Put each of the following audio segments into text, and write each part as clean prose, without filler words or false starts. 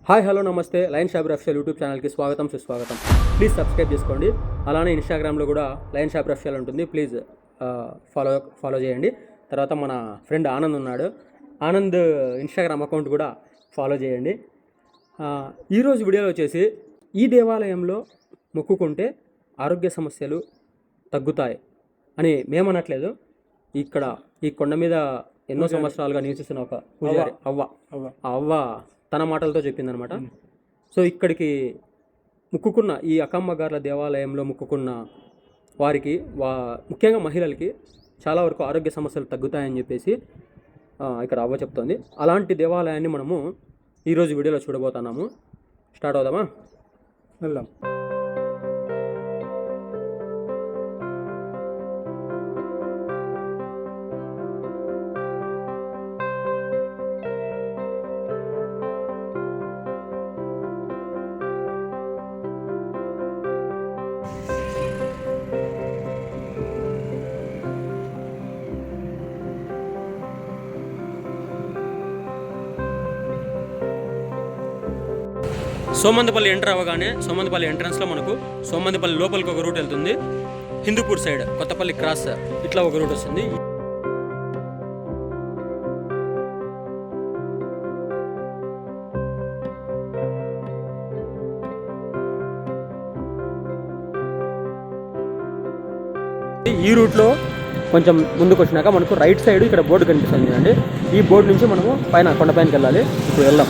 Hi hello నమస్తే lion షాబర్ official YouTube ఛానల్కి స్వాగతం సుస్వాగతం. ప్లీజ్ సబ్స్క్రైబ్ చేసుకోండి. అలానే ఇన్స్టాగ్రామ్లో కూడా లయన్ షాబర్ అఫిషియల్ ఉంటుంది, ప్లీజ్ ఫాలో చేయండి. తర్వాత మన ఫ్రెండ్ ఆనంద్ ఉన్నాడు, ఆనంద్ ఇన్స్టాగ్రామ్ అకౌంట్ కూడా ఫాలో చేయండి. ఈరోజు వీడియోలో వచ్చేసి ఈ దేవాలయంలో మొక్కుకుంటే ఆరోగ్య సమస్యలు తగ్గుతాయి అని మేమనట్లేదు. ఇక్కడ ఈ కొండ మీద ఎన్నో సంవత్సరాలుగా నివసిస్తున్న ఒక పూజారి అవ్వ తన మాటలతో చెప్పిందనమాట. సో ఇక్కడికి మొక్కుకున్న ఈ అక్కమ్మ గార్ల దేవాలయంలో మొక్కుకున్న వారికి ముఖ్యంగా మహిళలకి చాలా వరకు ఆరోగ్య సమస్యలు తగ్గుతాయని చెప్పేసి ఇక్కడ అవ్వ చెప్తోంది. అలాంటి దేవాలయాన్ని మనము ఈరోజు వీడియోలో చూడబోతున్నాము. స్టార్ట్ అవుదామా? వెళ్దాం. సోమందిపల్లి ఎంటర్ అవ్వగానే సోమందిపల్లి ఎంట్రన్స్లో మనకు సోమందిపల్లి లోపలికి ఒక రూట్ వెళ్తుంది, హిందూపూర్ సైడ్ కొత్తపల్లి క్రాస్ ఇట్లా ఒక రూట్ వస్తుంది. ఈ రూట్లో కొంచెం ముందుకు వచ్చినాక మనకు రైట్ సైడ్ ఇక్కడ బోర్డు కనిపిస్తుంది అండి. ఈ బోర్డు నుంచి మనము పైన కొండపైనకి వెళ్ళాలి. ఇప్పుడు వెళ్దాం.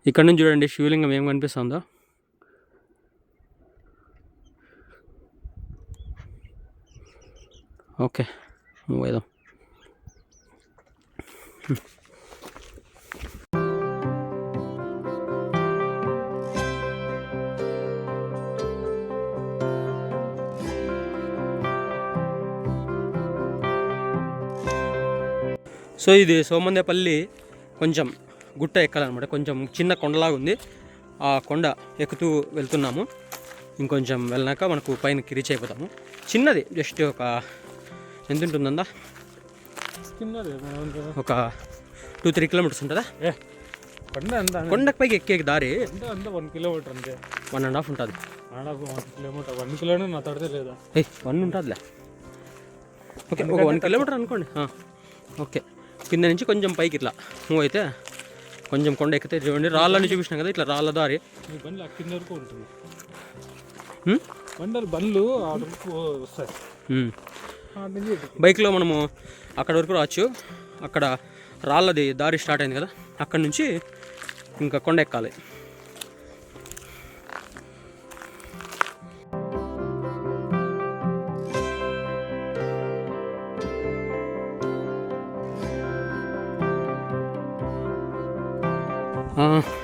ఇక్కడ నుంచి చూడండి శివలింగం ఏం కనిపిస్తుందో. ఓకే, పోదాం. సో ఇది సోమందేపల్లి కొంచెం గుట్ట ఎక్కాలన్నమాట. కొంచెం చిన్న కొండలాగా ఉంది. ఆ కొండ ఎక్కుతూ వెళ్తున్నాము. ఇంకొంచెం వెళ్ళినాక మనకు పైనకి రీచ్ అయిపోతాము. చిన్నది, జస్ట్ ఒక ఎంత ఉంటుందా, ఒక 2-3 కిలోమీటర్స్ ఉంటుందా కొండకు పైకి ఎక్కే దారి. 1 కిలోమీటర్ అంతే, 1.5 ఉంటుంది. 1 కిలోమీటర్ 1 కిలోమీటర్ నా తడితే లేదా 1 ఉంటుందిలే. ఓకే, ఒక 1 కిలోమీటర్ అనుకోండి. ఓకే, కింద నుంచి కొంచెం పైకి ఇట్లా మూవ్ అయితే కొంచెం కొండ ఎక్కితే చూడండి, రాళ్ళని చూపించినాం కదా, ఇట్లా రాళ్ళ దారి. బండ్లు కింద వరకు ఉంటుంది. బండ్లు వస్తాయి. బైక్లో మనము అక్కడ వరకు రావచ్చు. అక్కడ రాళ్ళది దారి స్టార్ట్ అయింది కదా, అక్కడ నుంచి ఇంకా కొండ ఎక్కాలి.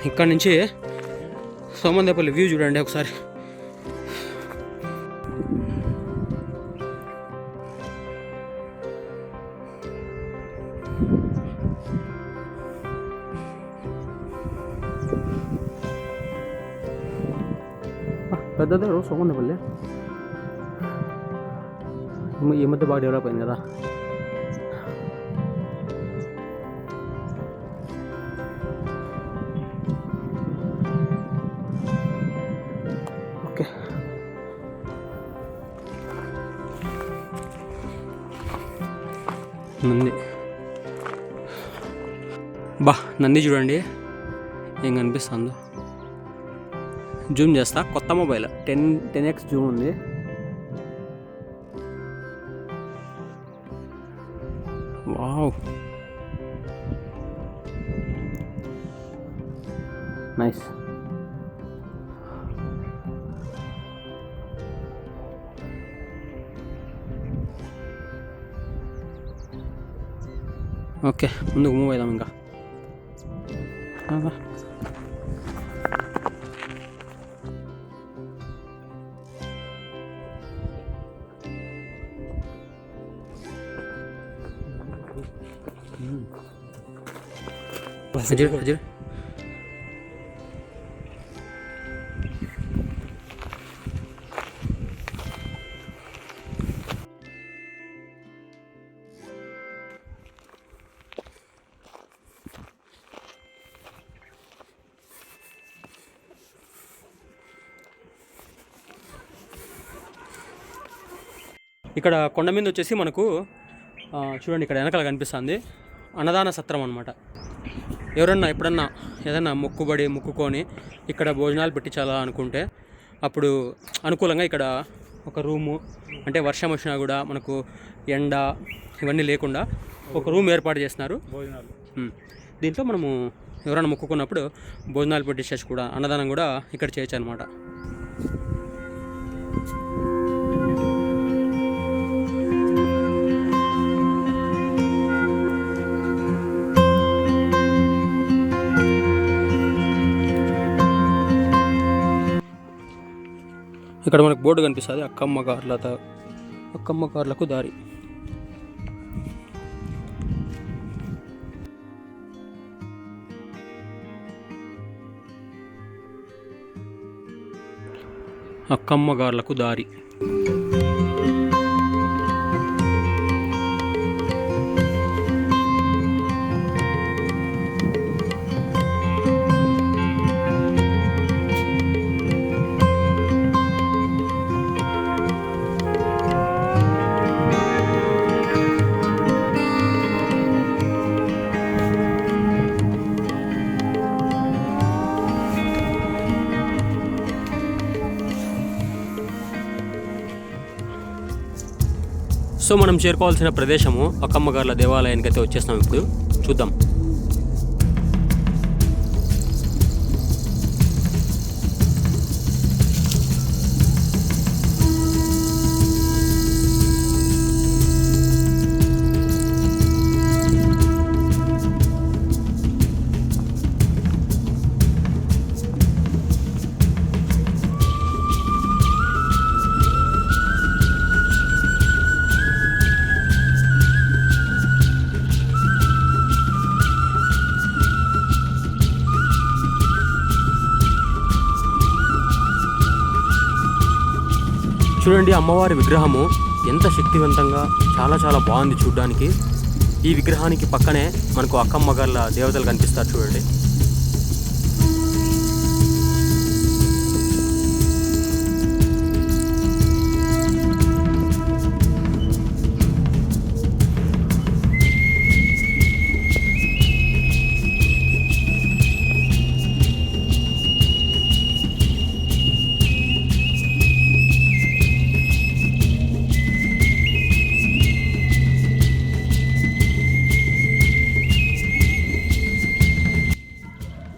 ఇక్కడ నుంచి సోమందేపల్లి వ్యూ చూడండి ఒకసారి. పెద్దదే సోమందేపల్లి ఈ మధ్య బాగా డెవలప్ అయింది కదా. ఓకే, నంది నంది చూడండి ఏం కనిపిస్తుందో. జూమ్ చేస్తా. కొత్త మొబైల్ 10x జూమ్ ఉంది. Wow, nice. ఓకే, ముందుకు మూవ్ అవుదాం. ఇంకా హజీర్ హజీర్ ఇక్కడ కొండ మీద వచ్చేసి మనకు చూడండి, ఇక్కడ వెనకాల కనిపిస్తుంది అన్నదాన సత్రం అనమాట. ఎవరన్నా ఎప్పుడన్నా ఏదన్నా మొక్కుకొని ఇక్కడ భోజనాలు పెట్టించాలా అనుకుంటే అప్పుడు అనుకూలంగా ఇక్కడ ఒక రూము, అంటే వర్షం వచ్చినా కూడా మనకు ఎండ ఇవన్నీ లేకుండా ఒక రూమ్ ఏర్పాటు చేస్తున్నారు. భోజనాలు దీంట్లో మనము ఎవరైనా మొక్కుకున్నప్పుడు భోజనాలు పెట్టించేసి కూడా అన్నదానం కూడా ఇక్కడ చేయొచ్చు అనమాట. ఇక్కడ మనకు బోర్డు కనిపిస్తుంది, అక్కమ్మ కార్లకు దారి. అక్కమ్మ గార్లకు దారి. సో మనం చేరుకోవాల్సిన ప్రదేశము అక్కమ్మగార్ల దేవాలయానికి అయితే వచ్చేస్తాం. ఇప్పుడు చూద్దాం. చూడండి, అమ్మవారి విగ్రహము ఎంత శక్తివంతంగా చాలా బాగుంది చూడడానికి. ఈ విగ్రహానికి పక్కనే మనకు అక్కమ్మగార్ల దేవతలు కనిపిస్తారు చూడండి.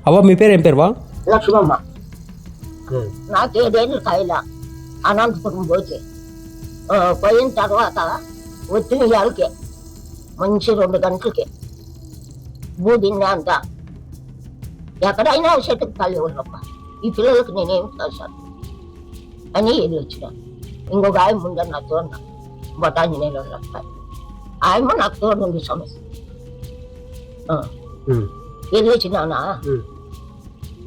అవ్వ, మీ పేరు ఏం పేరువా? లక్ష్మమ్మ. నాకేదేళ్ళు కాయల అనంతపురం పోయిన తర్వాత వచ్చిన ఇళ్ళకే మంచి 2 గంటలకి బూదిన్నా అంట. ఎక్కడైనా చెట్టుకు తల్లి ఉన్నప్ప ఈ పిల్లలకు నేనేం చేశాను అని వెళ్ళి వచ్చిన. ఇంకొక ఆయన ముందర నా తోడు బొటాంజనేయులు వస్తాయి. ఆయమ్మ నాకు తోడు ఉంది సమస్య. వెళ్ళి వచ్చినానా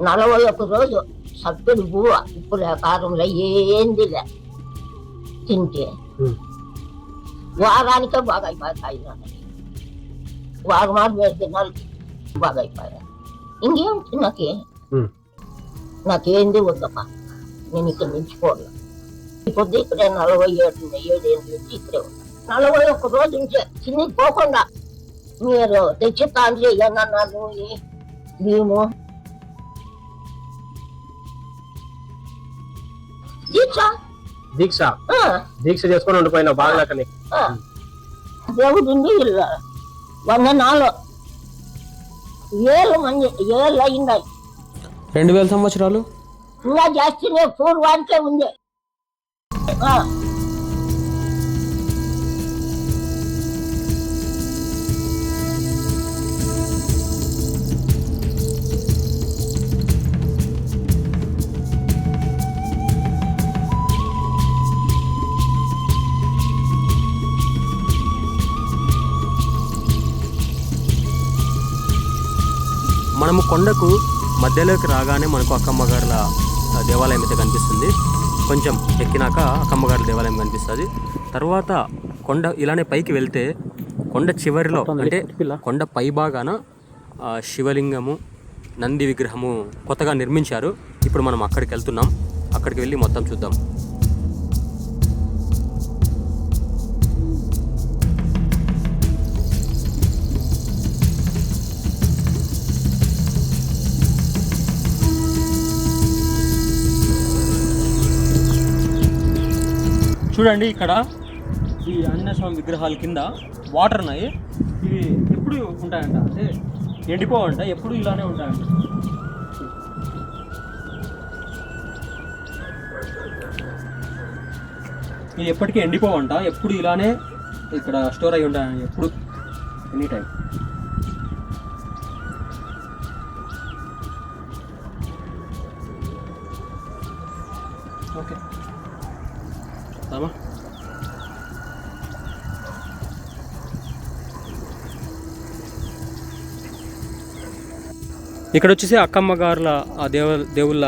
41 రోజు సబ్బుడు బువ్వ ఉప్పు కారంలో ఏందిలే తింటే వారానికే బాగా అయిపోతాయి. వారం 6 దినాలకి బాగా అయిపోయా. ఇంకేం నాకేంది వద్దమ్మా, నేను ఇక్కడ నిలిచిపోలే. ఇప్పుడు ఇక్కడే 47 ఏళ్ళు నుంచి ఇక్కడే ఉన్నా. 41 రోజు నుంచే చిన్ని పోకుండా మీరు తెచ్చిస్తాండ్రి ఏమన్నా బియ్యము దీక్ష దీక్ష ఆ, దీక్ష చేసుకొని ఉండిపోయినావు బాగలేకని. ఆ. దేవుడు ఉంది ఇలా 104 ఏళ్ళు అయింది. 2000 సంవత్సరాలు. ఇంకా జాస్తినే పూర్వానికే ఉంది. ఆ, మనము కొండకు మధ్యలోకి రాగానే మనకు అక్కమ్మగారుల దేవాలయం అయితే కనిపిస్తుంది. కొంచెం ఎక్కినాక అక్కమ్మగారుల దేవాలయం కనిపిస్తుంది. తర్వాత కొండ ఇలానే పైకి వెళ్తే కొండ చివరిలో అంటే కొండ పై భాగాన శివలింగము, నంది విగ్రహము కొత్తగా నిర్మించారు. ఇప్పుడు మనం అక్కడికి వెళ్తున్నాం. అక్కడికి వెళ్ళి మొత్తం చూద్దాం. చూడండి ఇక్కడ ఈ ఆంజనేయ స్వామి విగ్రహాల కింద వాటర్ ఉన్నాయి. ఇవి ఎప్పుడు ఉంటాయంట అంటే ఎండిపోవంట, ఎప్పుడు ఇలానే ఉంటాయంట. ఇది ఎప్పటికీ ఎండిపోవంట, ఎప్పుడు ఇలానే ఇక్కడ స్టోర్ అయి ఉంటాయండి, ఎప్పుడు ఎనీ టైం. ఓకే రామా. ఇక్కడ వచ్చేసి అక్కమ్మగారుల దేవుళ్ళ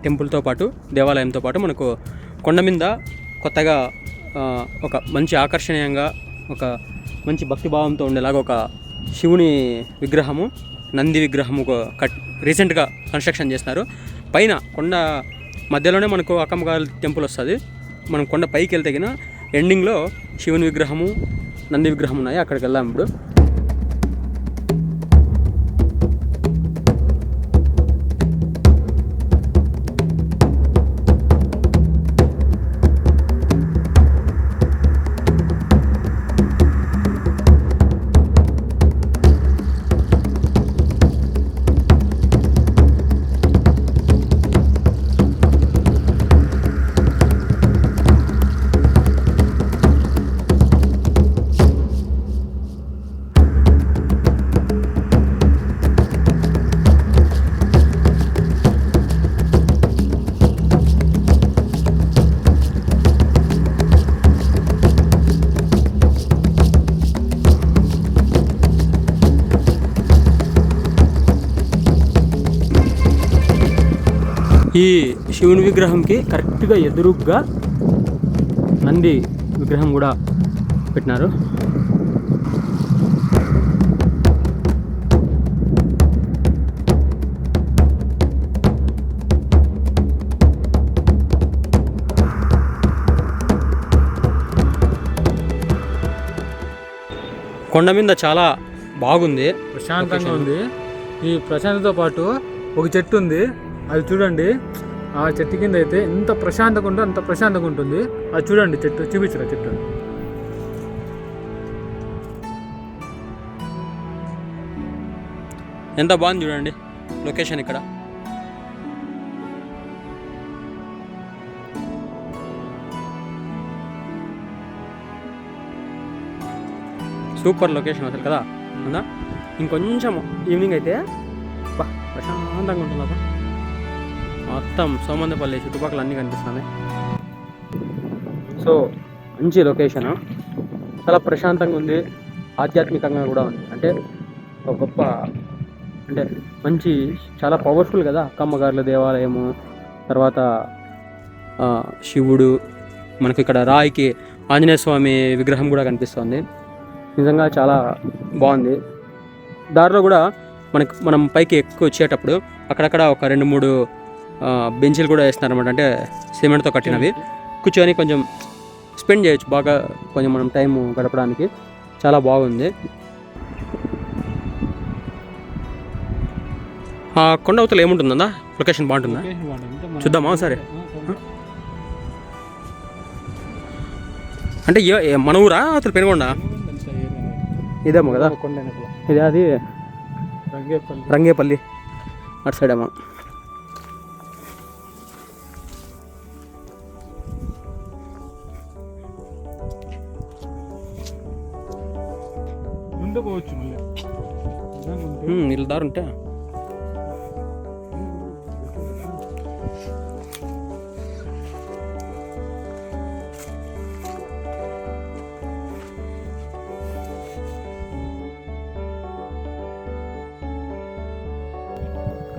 టెంపుల్తో పాటు దేవాలయంతో పాటు మనకు కొండ మీద కొత్తగా ఒక మంచి ఆకర్షణీయంగా ఒక మంచి భక్తిభావంతో ఉండేలాగా ఒక శివుని విగ్రహము, నంది విగ్రహము రీసెంట్గా కన్స్ట్రక్షన్ చేస్తున్నారు. పైన కొండ మధ్యలోనే మనకు అక్కమ్మగారుల టెంపుల్ వస్తుంది. మనం కొండ పైకి వెళ్తే గిన ఎండింగ్లో శివుని విగ్రహము, నంది విగ్రహం ఉన్నాయి. అక్కడికి వెళ్దాం ఇప్పుడు. ఈ శివుని విగ్రహంకి కరెక్ట్గా ఎదురుగ్గా నంది విగ్రహం కూడా పెట్టినారు. కొండ మీద చాలా బాగుంది, ప్రశాంతంగా ఉంది. ఈ ప్రశాంతతో పాటు ఒక చెట్టు ఉంది, అది చూడండి. ఆ చెట్టు కింద అయితే ఎంత ప్రశాంతంగా ఉందో అంత ప్రశాంతంగా ఉంటుంది. అది చూడండి, చెట్టు చూపించరా చెట్టు. ఎంత బాగుంది చూడండి లొకేషన్ ఇక్కడ. సూపర్ లొకేషన్ అసలు కదా అవునా. ఇంకొంచెం ఈవినింగ్ అయితే బా ప్రశాంతంగా ఉంటుంది అబ్బా. మొత్తం సోమందపల్లి చుట్టుపక్కల అన్నీ కనిపిస్తున్నాయి. సో మంచి లొకేషన్, చాలా ప్రశాంతంగా ఉంది, ఆధ్యాత్మికంగా కూడా ఉంది. అంటే ఒక గొప్ప అంటే మంచి చాలా పవర్ఫుల్ కదా అక్కమ్మగారుల దేవాలయము. తర్వాత శివుడు, మనకి ఇక్కడ రాయికి ఆంజనేయ స్వామి విగ్రహం కూడా కనిపిస్తుంది. నిజంగా చాలా బాగుంది. దారిలో కూడా మనం పైకి ఎక్కువ వచ్చేటప్పుడు అక్కడక్కడ ఒక 2-3 బెంచీలు కూడా వేస్తున్నారన్నమాట. అంటే సిమెంట్తో కట్టినవి, కూర్చొని కొంచెం స్పెండ్ చేయొచ్చు బాగా, కొంచెం మనం టైం గడపడానికి. చాలా బాగుంది. కొండ అవతల ఏముంటుందా లొకేషన్ బాగుంటుందా చూద్దామా సరే. అంటే మన ఊరా అసలు పెనుగొండ ఇదేమో కదా కొండ వెనకల ఇది అది రంగేపల్లి. రంగేపల్లి అటు సైడ్ ఏమో. ముందు పోవచ్చు మళ్ళీ నిజంగా ఉంటే. వీళ్ళ దారి ఉంటే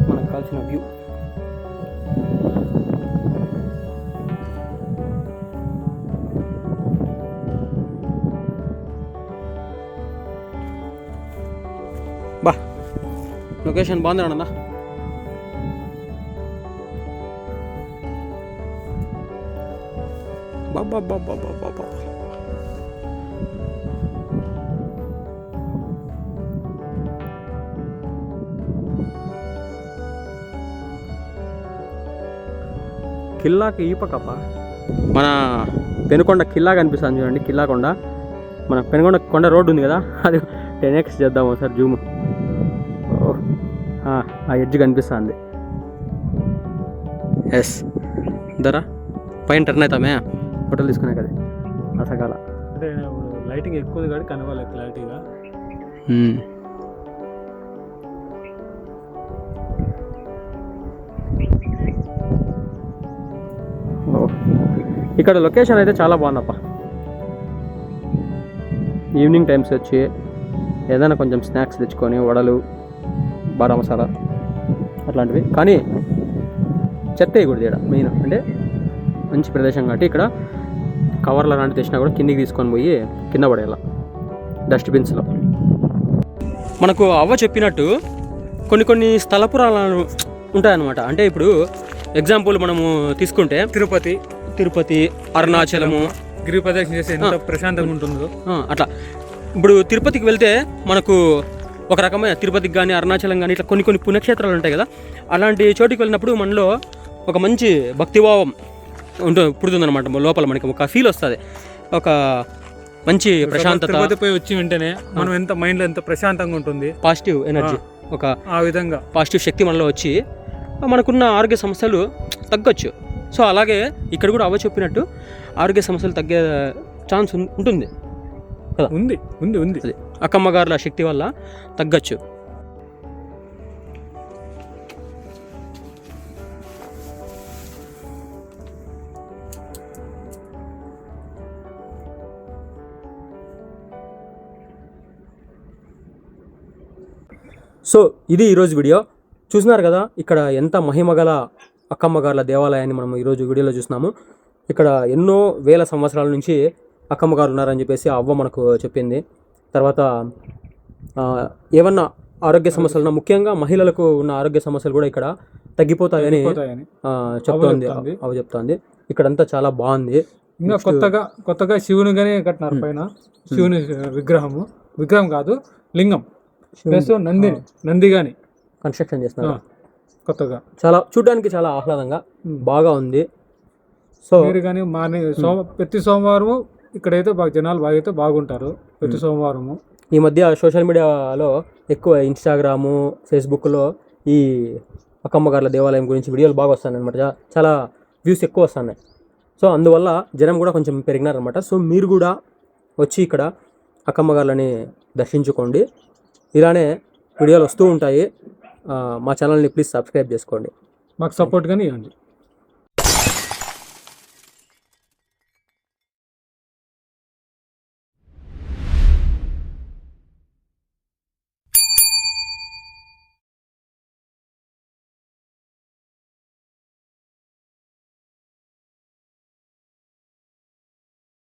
మనకు కావాల్సిన వ్యూ. బా లొకేషన్ బాగుంది అన్న. బాబా బాబా బాబా బాబా కిల్లాకి ఈ పక్కప్ప మన పెనుకొండ కిల్లా కనిపిస్తుంది చూడండి. కిల్లా కొండ మన పెనుకొండ కొండ రోడ్డు ఉంది కదా, అది 10x చేద్దాం ఒకసారి జూమ్. ఆ ఎడ్జ్ కనిపిస్తుంది. ఎస్ ధరా పైన టర్న్ అవుతామే హోటల్ తీసుకునే కదా అసకాల. అంటే ఇప్పుడు లైటింగ్ ఎక్కువ కాబట్టి కనవాలి క్లారిటీగా. ఇక్కడ లొకేషన్ అయితే చాలా బాగుందప్ప. ఈవినింగ్ టైమ్స్ వచ్చి ఏదైనా కొంచెం స్నాక్స్ తెచ్చుకొని వడలు, బారా మసాలా అట్లాంటివి. కానీ చెత్త వేయకూడదు ఇక్కడ మెయిన్. అంటే మంచి ప్రదేశం కాబట్టి ఇక్కడ కవర్లు అలాంటివి తెచ్చినా కూడా కిందికి తీసుకొని పోయి కింద పడేయాల డస్ట్బిన్స్లో. మనకు అవ్వ చెప్పినట్టు కొన్ని స్థల పురాణాలు ఉంటాయన్నమాట. అంటే ఇప్పుడు ఎగ్జాంపుల్ మనము తీసుకుంటే తిరుపతి, అరుణాచలము, గిరి ప్రదక్షిణ చేస్తే ఎంత ప్రశాంతంగా ఉంటుందో అట్లా. ఇప్పుడు తిరుపతికి వెళ్తే మనకు ఒక రకమైన తిరుపతికి కానీ అరుణాచలం కానీ ఇట్లా కొన్ని పుణ్యక్షేత్రాలు ఉంటాయి కదా. అలాంటి చోటుకి వెళ్ళినప్పుడు మనలో ఒక మంచి భక్తిభావం పుడుతుందన్నమాట. లోపల మనకి ఒక ఫీల్ వస్తుంది, ఒక మంచి ప్రశాంతత. తిరుపతిపై వచ్చి వెంటనే మనం ఎంత మైండ్లో ఎంత ప్రశాంతంగా ఉంటుంది, పాజిటివ్ ఎనర్జీ, ఒక ఆ విధంగా పాజిటివ్ శక్తి మనలో వచ్చి మనకున్న ఆరోగ్య సమస్యలు తగ్గొచ్చు. సో అలాగే ఇక్కడ కూడా అవ్వ చెప్పినట్టు ఆరోగ్య సమస్యలు తగ్గే ఛాన్స్ ఉంటుంది కదా. ఉంది అక్కమ్మ గారుల శక్తి వల్ల తగ్గచ్చు. సో ఇది ఈరోజు వీడియో. చూసినారు కదా ఇక్కడ ఎంత మహిమగల అక్కమ్మగారుల దేవాలయాన్ని మనం ఈరోజు వీడియోలో చూసినాము. ఇక్కడ ఎన్నో వేల సంవత్సరాల నుంచి అక్కమ్మగారు ఉన్నారని చెప్పేసి ఆ అవ్వ మనకు చెప్పింది. తర్వాత ఏమన్నా ఆరోగ్య సమస్యలు, ముఖ్యంగా మహిళలకు ఉన్న ఆరోగ్య సమస్యలు కూడా ఇక్కడ తగ్గిపోతాయని చెప్తోంది అవ్వ చెప్తోంది. ఇక్కడంతా చాలా బాగుంది. ఇంకా కొత్తగా శివుని గానే కట్టినారు పైన. శివుని విగ్రహం కాదు, లింగం ప్లస్ నంది గాని కన్స్ట్రక్షన్ చేస్తున్నారు కొత్తగా. చాలా చూడడానికి చాలా ఆహ్లాదంగా బాగా ఉంది. సో మీరు కానీ ప్రతి సోమవారము ఇక్కడైతే జనాలు బాగా బాగుంటారు ప్రతి సోమవారము. ఈ మధ్య సోషల్ మీడియాలో ఎక్కువ ఇన్స్టాగ్రాము, ఫేస్బుక్లో ఈ అక్కమ్మగారుల దేవాలయం గురించి వీడియోలు బాగా వస్తున్నాయి అనమాట. చాలా వ్యూస్ ఎక్కువ వస్తున్నాయి. సో అందువల్ల జనం కూడా కొంచెం పెరిగినారనమాట. సో మీరు కూడా వచ్చి ఇక్కడ అక్కమ్మగారులని దర్శించుకోండి. ఇలానే వీడియోలు వస్తూ ఉంటాయి. మా ఛానల్ని ప్లీజ్ సబ్స్క్రైబ్ చేసుకోండి, మాకు సపోర్ట్గానే ఇవ్వండి.